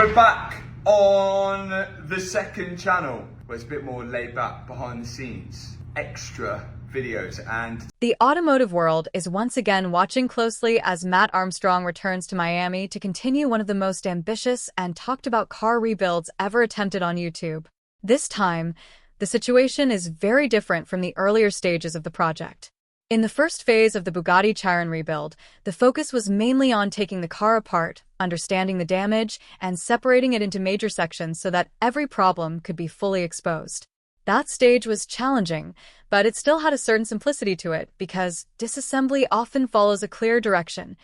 We're back on the second channel, where it's a bit more laid back, behind the scenes, extra videos. And the automotive world is once again watching closely as Matt Armstrong returns to Miami to continue one of the most ambitious and talked about car rebuilds ever attempted on YouTube. This time, the situation is very different from the earlier stages of the project. In the first phase of the Bugatti Chiron rebuild, the focus was mainly on taking the car apart, understanding the damage, and separating it into major sections so that every problem could be fully exposed. That stage was challenging, but it still had a certain simplicity to it because disassembly often follows a clear direction.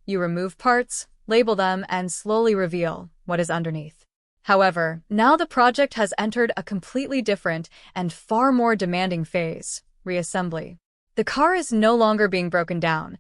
You remove parts, label them, and slowly reveal what is underneath. However, now the project has entered a completely different and far more demanding phase: reassembly. The car is no longer being broken down.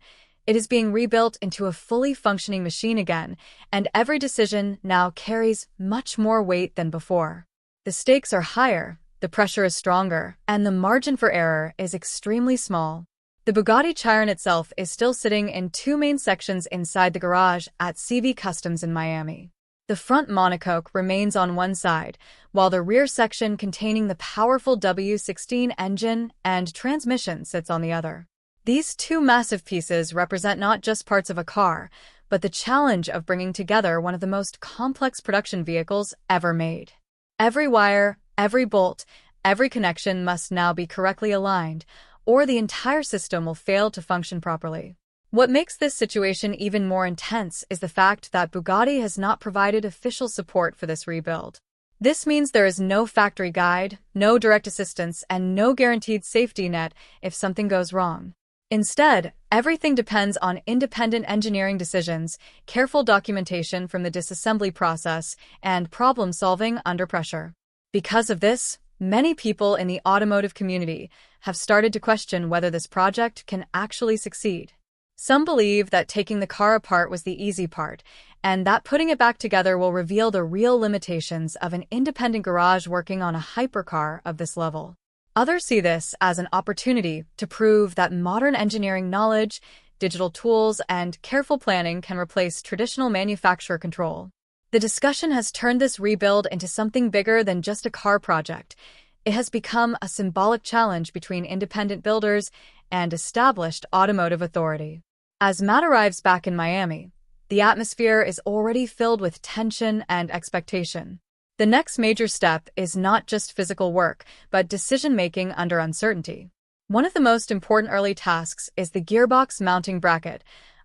It is being rebuilt into a fully functioning machine again, and every decision now carries much more weight than before. The stakes are higher, the pressure is stronger, and the margin for error is extremely small. The Bugatti Chiron itself is still sitting in two main sections inside the garage at CV Customs in Miami. The front monocoque remains on one side, while the rear section containing the powerful W16 engine and transmission sits on the other. These two massive pieces represent not just parts of a car, but the challenge of bringing together one of the most complex production vehicles ever made. Every wire, every bolt, every connection must now be correctly aligned, or the entire system will fail to function properly. What makes this situation even more intense is the fact that Bugatti has not provided official support for this rebuild. This means there is no factory guide, no direct assistance, and no guaranteed safety net if something goes wrong. Instead, everything depends on independent engineering decisions, careful documentation from the disassembly process, and problem-solving under pressure. Because of this, many people in the automotive community have started to question whether this project can actually succeed. Some believe that taking the car apart was the easy part, and that putting it back together will reveal the real limitations of an independent garage working on a hypercar of this level. Others see this as an opportunity to prove that modern engineering knowledge, digital tools, and careful planning can replace traditional manufacturer control. The discussion has turned this rebuild into something bigger than just a car project. It has become a symbolic challenge between independent builders and established automotive authority. As Matt arrives back in Miami, the atmosphere is already filled with tension and expectation. The next major step is not just physical work, but decision-making under uncertainty. One of the most important early tasks is the gearbox mounting bracket,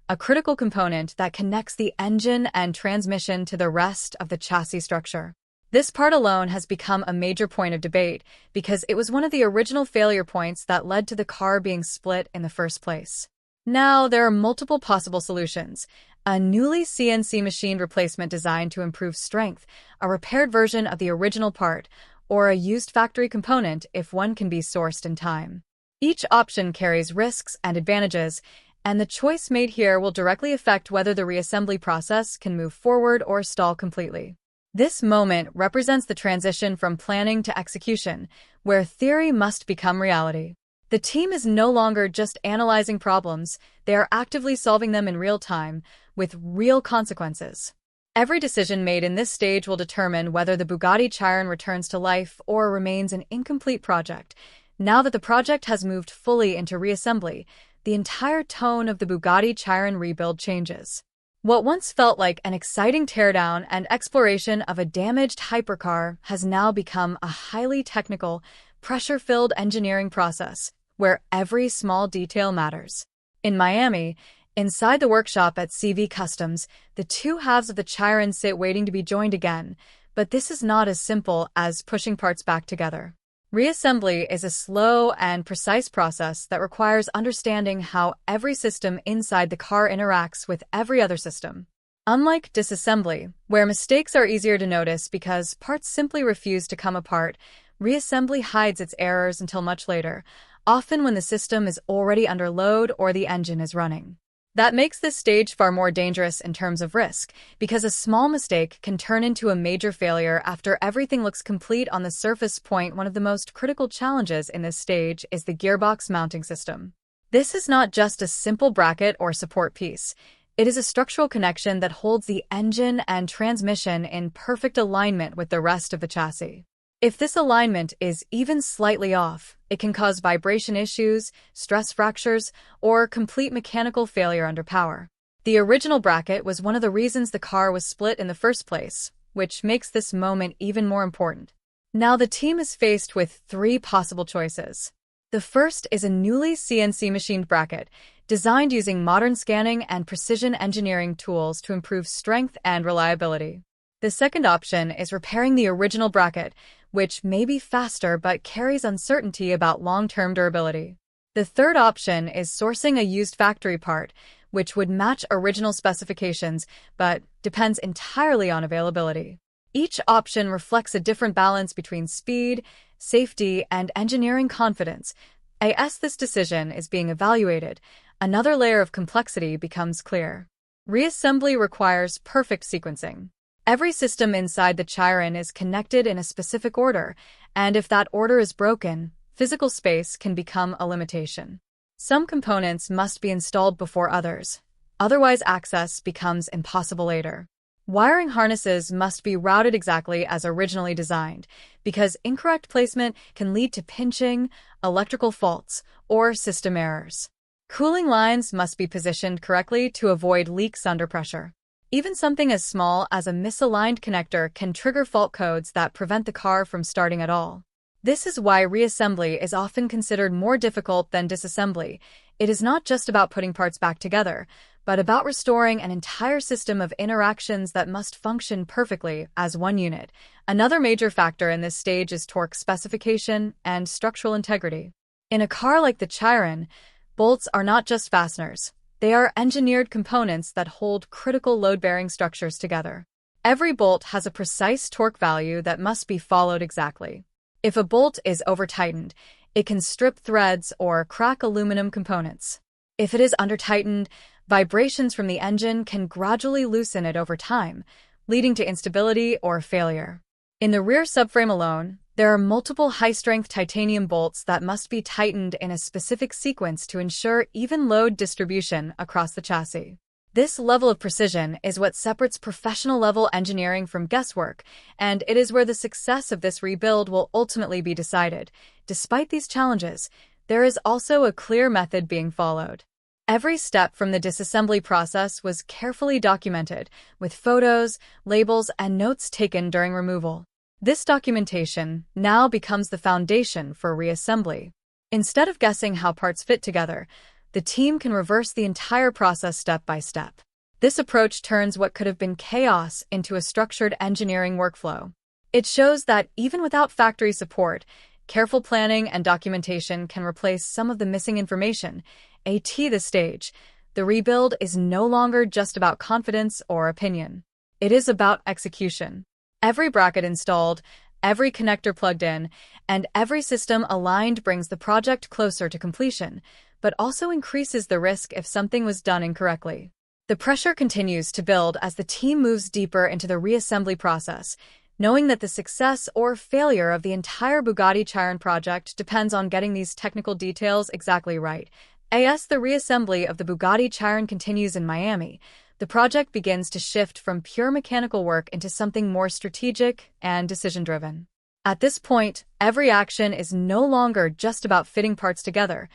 a critical component that connects the engine and transmission to the rest of the chassis structure. This part alone has become a major point of debate because it was one of the original failure points that led to the car being split in the first place. Now, there are multiple possible solutions: a newly CNC machined replacement designed to improve strength, a repaired version of the original part, or a used factory component if one can be sourced in time. Each option carries risks and advantages, and the choice made here will directly affect whether the reassembly process can move forward or stall completely. This moment represents the transition from planning to execution, where theory must become reality. The team is no longer just analyzing problems, they are actively solving them in real time, with real consequences. Every decision made in this stage will determine whether the Bugatti Chiron returns to life or remains an incomplete project. Now that the project has moved fully into reassembly, the entire tone of the Bugatti Chiron rebuild changes. What once felt like an exciting teardown and exploration of a damaged hypercar has now become a highly technical, pressure-filled engineering process where every small detail matters. In Miami, inside the workshop at CV Customs, the two halves of the Chiron sit waiting to be joined again, but this is not as simple as pushing parts back together. Reassembly is a slow and precise process that requires understanding how every system inside the car interacts with every other system. Unlike disassembly, where mistakes are easier to notice because parts simply refuse to come apart, reassembly hides its errors until much later, often when the system is already under load or the engine is running. That makes this stage far more dangerous in terms of risk, because a small mistake can turn into a major failure after everything looks complete on the surface. One of the most critical challenges in this stage is the gearbox mounting system. This is not just a simple bracket or support piece. It is a structural connection that holds the engine and transmission in perfect alignment with the rest of the chassis. If this alignment is even slightly off, it can cause vibration issues, stress fractures, or complete mechanical failure under power. The original bracket was one of the reasons the car was split in the first place, which makes this moment even more important. Now the team is faced with three possible choices. The first is a newly CNC machined bracket, designed using modern scanning and precision engineering tools to improve strength and reliability. The second option is repairing the original bracket, which may be faster but carries uncertainty about long-term durability. The third option is sourcing a used factory part, which would match original specifications but depends entirely on availability. Each option reflects a different balance between speed, safety, and engineering confidence. As this decision is being evaluated, another layer of complexity becomes clear. Reassembly requires perfect sequencing. Every system inside the Chiron is connected in a specific order, and if that order is broken, physical space can become a limitation. Some components must be installed before others, otherwise access becomes impossible later. Wiring harnesses must be routed exactly as originally designed, because incorrect placement can lead to pinching, electrical faults, or system errors. Cooling lines must be positioned correctly to avoid leaks under pressure. Even something as small as a misaligned connector can trigger fault codes that prevent the car from starting at all. This is why reassembly is often considered more difficult than disassembly. It is not just about putting parts back together, but about restoring an entire system of interactions that must function perfectly as one unit. Another major factor in this stage is torque specification and structural integrity. In a car like the Chiron, bolts are not just fasteners. They are engineered components that hold critical load-bearing structures together. Every bolt has a precise torque value that must be followed exactly. If a bolt is over-tightened, it can strip threads or crack aluminum components. If it is under-tightened, vibrations from the engine can gradually loosen it over time, leading to instability or failure. In the rear subframe alone, there are multiple high-strength titanium bolts that must be tightened in a specific sequence to ensure even load distribution across the chassis. This level of precision is what separates professional-level engineering from guesswork, and it is where the success of this rebuild will ultimately be decided. Despite these challenges, there is also a clear method being followed. Every step from the disassembly process was carefully documented, with photos, labels, and notes taken during removal. This documentation now becomes the foundation for reassembly. Instead of guessing how parts fit together, the team can reverse the entire process step by step. This approach turns what could have been chaos into a structured engineering workflow. It shows that even without factory support, careful planning and documentation can replace some of the missing information. At this stage, the rebuild is no longer just about confidence or opinion. It is about execution. Every bracket installed, every connector plugged in, and every system aligned brings the project closer to completion, but also increases the risk if something was done incorrectly. The pressure continues to build as the team moves deeper into the reassembly process, knowing that the success or failure of the entire Bugatti Chiron project depends on getting these technical details exactly right. As the reassembly of the Bugatti Chiron continues in Miami, the project begins to shift from pure mechanical work into something more strategic and decision-driven. At this point, every action is no longer just about fitting parts together.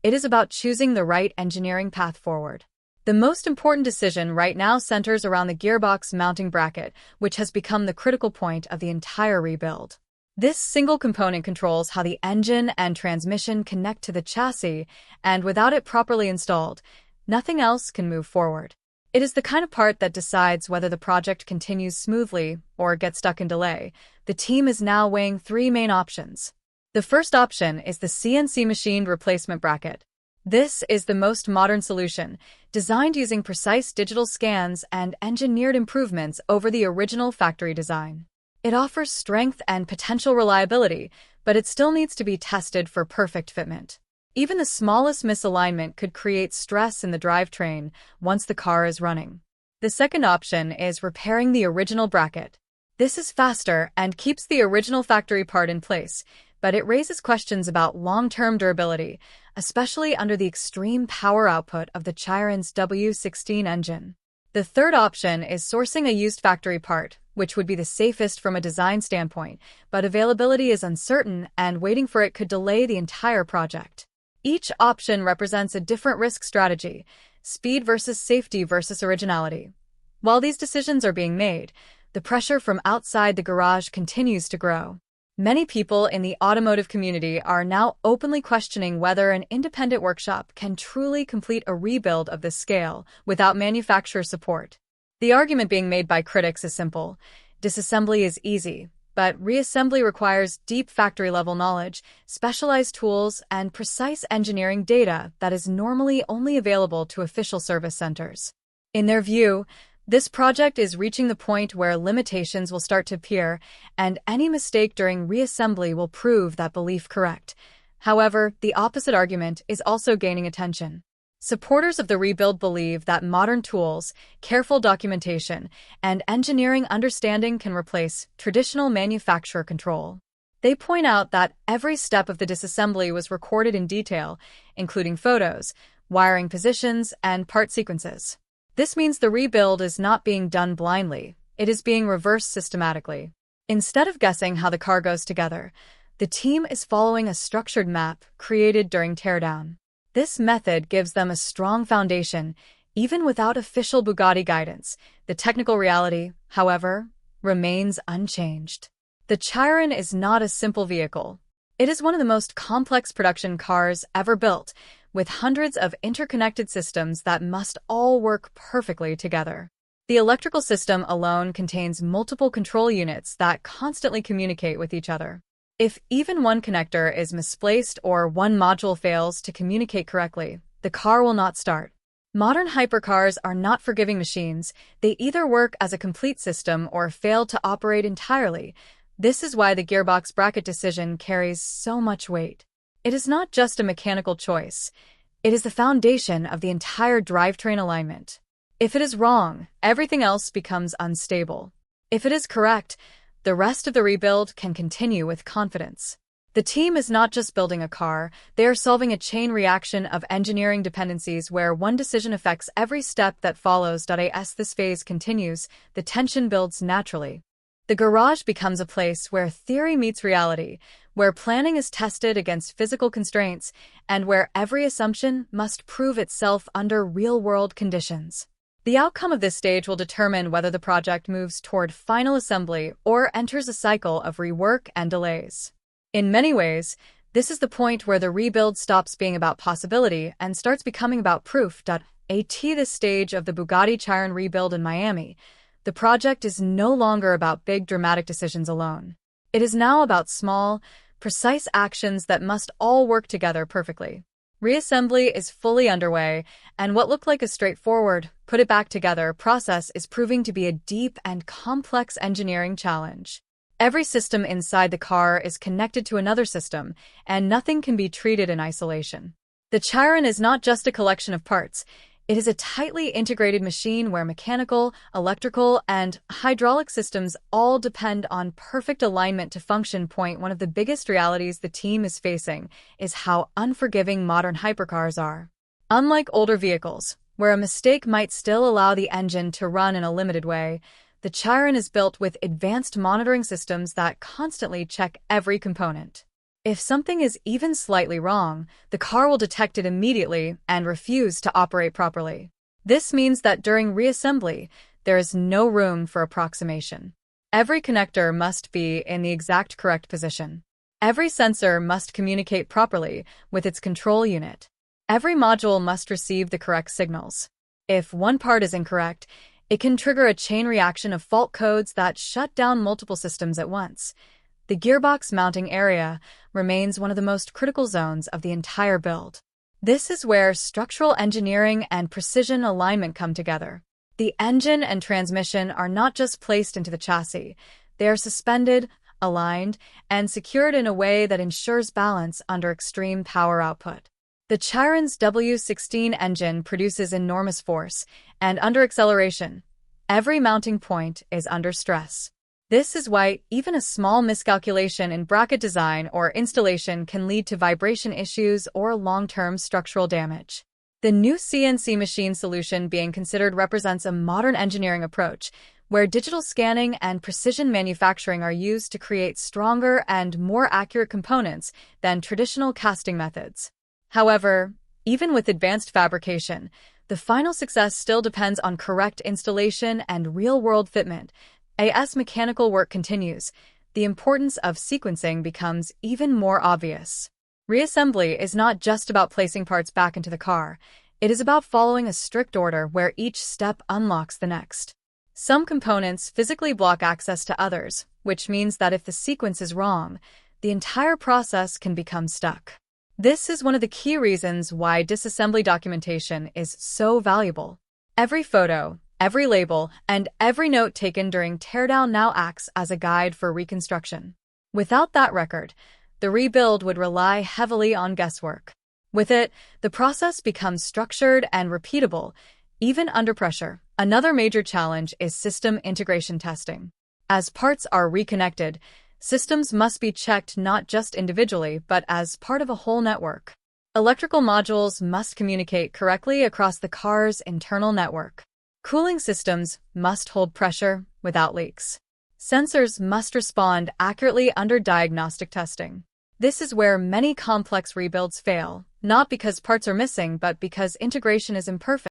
It is about choosing the right engineering path forward. The most important decision right now centers around the gearbox mounting bracket, which has become the critical point of the entire rebuild. This single component controls how the engine and transmission connect to the chassis, and without it properly installed, nothing else can move forward. It is the kind of part that decides whether the project continues smoothly or gets stuck in delay. The team is now weighing three main options. The first option is the CNC machined replacement bracket. This is the most modern solution, designed using precise digital scans and engineered improvements over the original factory design. It offers strength and potential reliability, but it still needs to be tested for perfect fitment. Even the smallest misalignment could create stress in the drivetrain once the car is running. The second option is repairing the original bracket. This is faster and keeps the original factory part in place, but it raises questions about long-term durability, especially under the extreme power output of the Chiron's W16 engine. The third option is sourcing a used factory part, which would be the safest from a design standpoint, but availability is uncertain and waiting for it could delay the entire project. Each option represents a different risk strategy, speed versus safety versus originality. While these decisions are being made, the pressure from outside the garage continues to grow. Many people in the automotive community are now openly questioning whether an independent workshop can truly complete a rebuild of this scale without manufacturer support. The argument being made by critics is simple. Disassembly is easy, but reassembly requires deep factory-level knowledge, specialized tools, and precise engineering data that is normally only available to official service centers. In their view, this project is reaching the point where limitations will start to appear, and any mistake during reassembly will prove that belief correct. However, the opposite argument is also gaining attention. Supporters of the rebuild believe that modern tools, careful documentation, and engineering understanding can replace traditional manufacturer control. They point out that every step of the disassembly was recorded in detail, including photos, wiring positions, and part sequences. This means the rebuild is not being done blindly, it is being reversed systematically. Instead of guessing how the car goes together, the team is following a structured map created during teardown. This method gives them a strong foundation, even without official Bugatti guidance. The technical reality, however, remains unchanged. The Chiron is not a simple vehicle. It is one of the most complex production cars ever built, with hundreds of interconnected systems that must all work perfectly together. The electrical system alone contains multiple control units that constantly communicate with each other. If even one connector is misplaced or one module fails to communicate correctly, the car will not start. Modern hypercars are not forgiving machines. They either work as a complete system or fail to operate entirely. This is why the gearbox bracket decision carries so much weight. It is not just a mechanical choice. It is the foundation of the entire drivetrain alignment. If it is wrong, everything else becomes unstable. If it is correct, the rest of the rebuild can continue with confidence. The team is not just building a car, they are solving a chain reaction of engineering dependencies where one decision affects every step that follows. As this phase continues, the tension builds naturally. The garage becomes a place where theory meets reality, where planning is tested against physical constraints, and where every assumption must prove itself under real-world conditions. The outcome of this stage will determine whether the project moves toward final assembly or enters a cycle of rework and delays. In many ways, this is the point where the rebuild stops being about possibility and starts becoming about proof. At this stage of the Bugatti Chiron rebuild in Miami, the project is no longer about big dramatic decisions alone. It is now about small, precise actions that must all work together perfectly. Reassembly is fully underway, and what looked like a straightforward, put it back together process is proving to be a deep and complex engineering challenge. Every system inside the car is connected to another system, and nothing can be treated in isolation. The Chiron is not just a collection of parts. It is a tightly integrated machine where mechanical, electrical, and hydraulic systems all depend on perfect alignment to function. One of the biggest realities the team is facing is how unforgiving modern hypercars are. Unlike older vehicles, where a mistake might still allow the engine to run in a limited way, the Chiron is built with advanced monitoring systems that constantly check every component. If something is even slightly wrong, the car will detect it immediately and refuse to operate properly. This means that during reassembly, there is no room for approximation. Every connector must be in the exact correct position. Every sensor must communicate properly with its control unit. Every module must receive the correct signals. If one part is incorrect, it can trigger a chain reaction of fault codes that shut down multiple systems at once. The gearbox mounting area remains one of the most critical zones of the entire build. This is where structural engineering and precision alignment come together. The engine and transmission are not just placed into the chassis, they are suspended, aligned, and secured in a way that ensures balance under extreme power output. The Chiron's W16 engine produces enormous force, and under acceleration, every mounting point is under stress. This is why even a small miscalculation in bracket design or installation can lead to vibration issues or long-term structural damage. The new CNC machine solution being considered represents a modern engineering approach, where digital scanning and precision manufacturing are used to create stronger and more accurate components than traditional casting methods. However, even with advanced fabrication, the final success still depends on correct installation and real-world fitment. As mechanical work continues, the importance of sequencing becomes even more obvious. Reassembly is not just about placing parts back into the car. It is about following a strict order where each step unlocks the next. Some components physically block access to others, which means that if the sequence is wrong, the entire process can become stuck. This is one of the key reasons why disassembly documentation is so valuable. Every photo, every label, and every note taken during teardown now acts as a guide for reconstruction. Without that record, the rebuild would rely heavily on guesswork. With it, the process becomes structured and repeatable, even under pressure. Another major challenge is system integration testing. As parts are reconnected, systems must be checked not just individually, but as part of a whole network. Electrical modules must communicate correctly across the car's internal network. Cooling systems must hold pressure without leaks. Sensors must respond accurately under diagnostic testing. This is where many complex rebuilds fail, not because parts are missing, but because integration is imperfect.